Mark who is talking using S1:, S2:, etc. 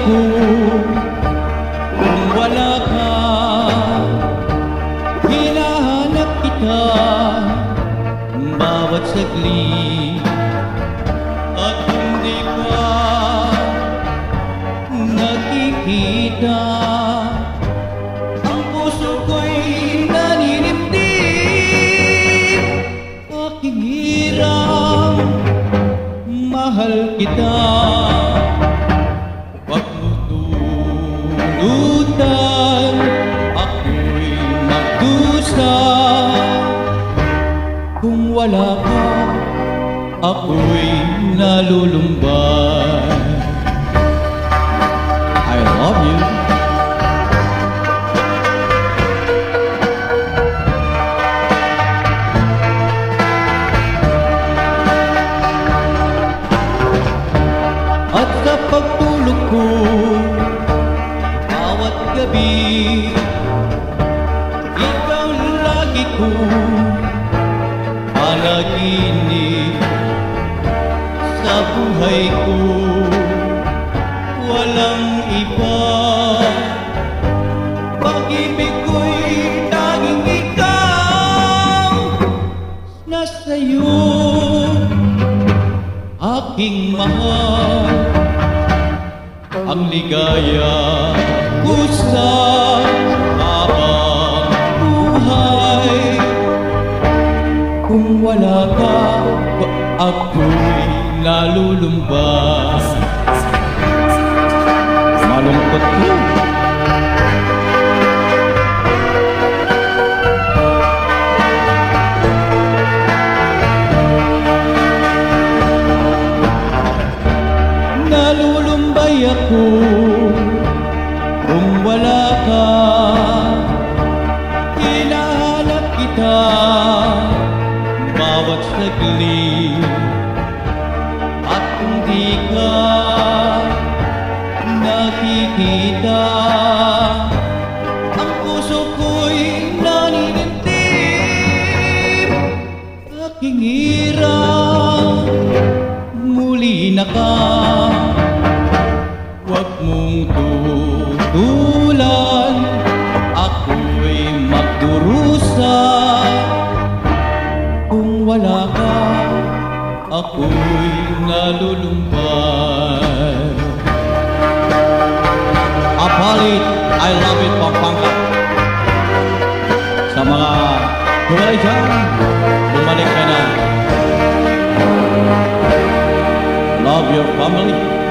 S1: ako kung wala ka. Hinahanap kita bawat saglit, at hindi ka nakikita. Ang puso ko'y naninimdim, aking hirap, mahal kita. Wag mo tulutan, ako'y magdusa. Kung wala ka, ako'y nalulumbay. I love you. At sa pagtulog ko, bawat gabi, ikaw lagi ko panaginip. Sa buhay ko walang iba, pag-ibig ko'y tanging ikaw. Nasa'yo aking mahal, ang ligaya ko sa habang buhay. Kung wala ka, ako'y nalulumbay. Malungkot ko. Nalulumbay ako kung wala ka. Hinahanap kita bawat saglit, at kung di ka nakikita, ang puso ko'y naninimtim. Aking hirap, muli na ka. Huwag mong tutulan, ako'y magdurusa. Kung wala ka, ako'y nalulumbay. Apalit, I love it, Pampanga. Sa mga tumalay dyan, bumalik ka na. Love your family.